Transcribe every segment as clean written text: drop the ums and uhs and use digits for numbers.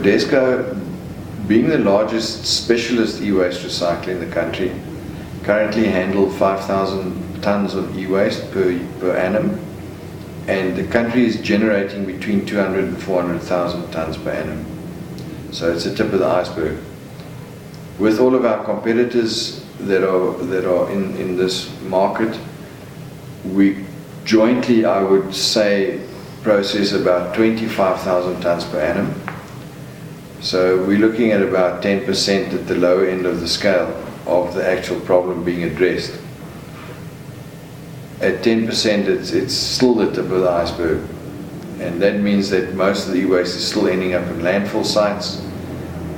Desco, being the largest specialist e-waste recycler in the country, currently handle 5,000 tons of e-waste per annum, and the country is generating between 200 and 400,000 tons per annum. So it's the tip of the iceberg. With all of our competitors that are in this market, we jointly, I would say, process about 25,000 tons per annum. So we're looking at about 10% at the low end of the scale of the actual problem being addressed. At 10%, it's still the tip of the iceberg. And that means that most of the e-waste is still ending up in landfill sites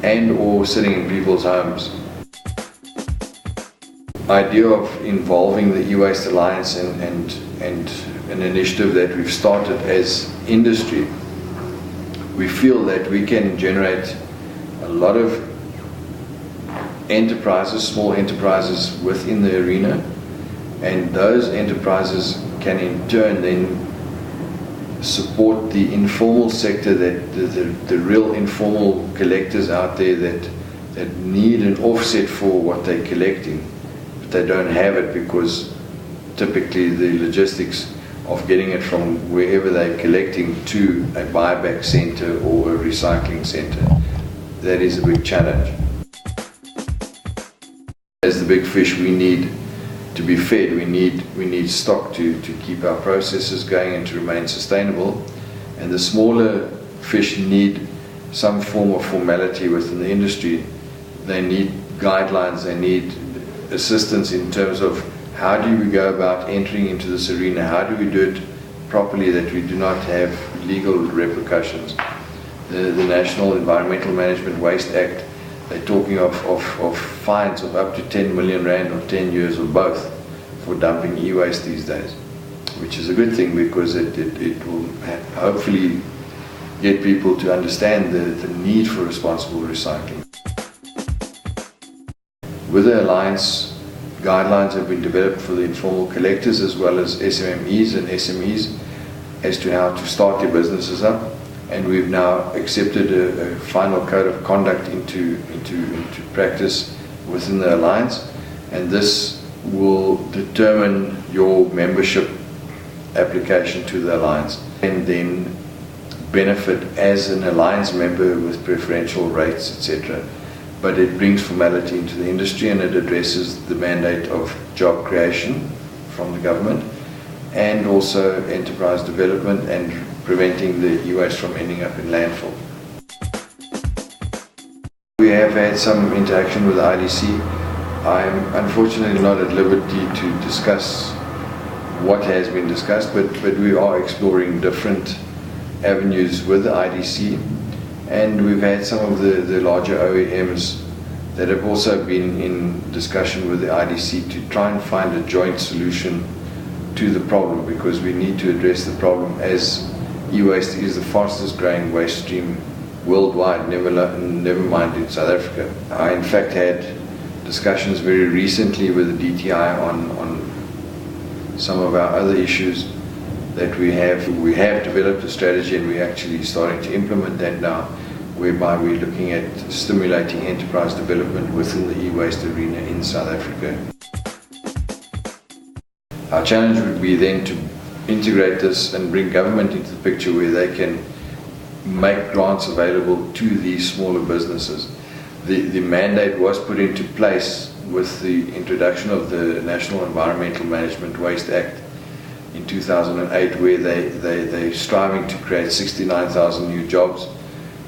and or sitting in people's homes. The idea of involving the E-Waste Alliance and an initiative that we've started as industry, we feel that we can generate a lot of enterprises, small enterprises within the arena, and those enterprises can in turn then support the informal sector, that the real informal collectors out there that need an offset for what they're collecting, but they don't have it because typically the logistics of getting it from wherever they're collecting to a buyback center or a recycling center, that is a big challenge. As the big fish, we need to be fed, we need stock to keep our processes going and to remain sustainable, and the smaller fish need some form of formality within the industry. They need guidelines, they need assistance in terms of how do we go about entering into this arena, how do we do it properly that we do not have legal repercussions. The National Environmental Management Waste Act, they're talking of fines of up to 10 million rand or 10 years or both for dumping e-waste these days, which is a good thing because it will hopefully get people to understand the need for responsible recycling. With the Alliance, guidelines have been developed for the informal collectors as well as SMMEs and SMEs as to how to start their businesses up. And we've now accepted a final code of conduct into practice within the Alliance, and this will determine your membership application to the Alliance and then benefit as an Alliance member with preferential rates, etc. But it brings formality into the industry and it addresses the mandate of job creation from the government and also enterprise development and preventing the e-waste from ending up in landfill. We have had some interaction with the IDC. I'm unfortunately not at liberty to discuss what has been discussed, but we are exploring different avenues with the IDC, and we've had some of the larger OEMs that have also been in discussion with the IDC to try and find a joint solution to the problem, because we need to address the problem as e-waste is the fastest growing waste stream worldwide, never mind in South Africa. I in fact had discussions very recently with the DTI on some of our other issues that we have. We have developed a strategy and we're actually starting to implement that now, whereby we're looking at stimulating enterprise development within the e-waste arena in South Africa. Our challenge would be then to integrate this and bring government into the picture where they can make grants available to these smaller businesses. The mandate was put into place with the introduction of the National Environmental Management Waste Act in 2008, where they're striving to create 69,000 new jobs,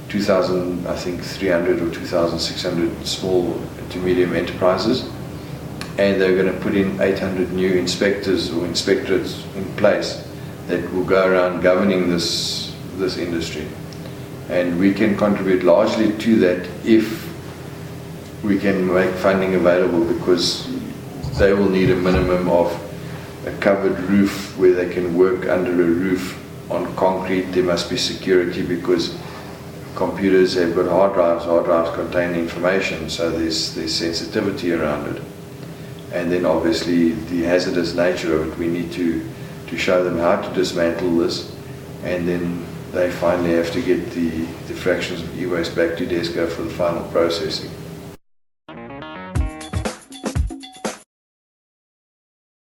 2,300 or 2,600 small to medium enterprises, and they're going to put in 800 new inspectors or inspectorates in place that will go around governing this industry. And we can contribute largely to that if we can make funding available, because they will need a minimum of a covered roof where they can work under a roof on concrete. There must be security because computers have got hard drives contain information, so there's sensitivity around it. And then obviously the hazardous nature of it, we need to show them how to dismantle this and then they finally have to get the fractions of e-waste back to Desco for the final processing.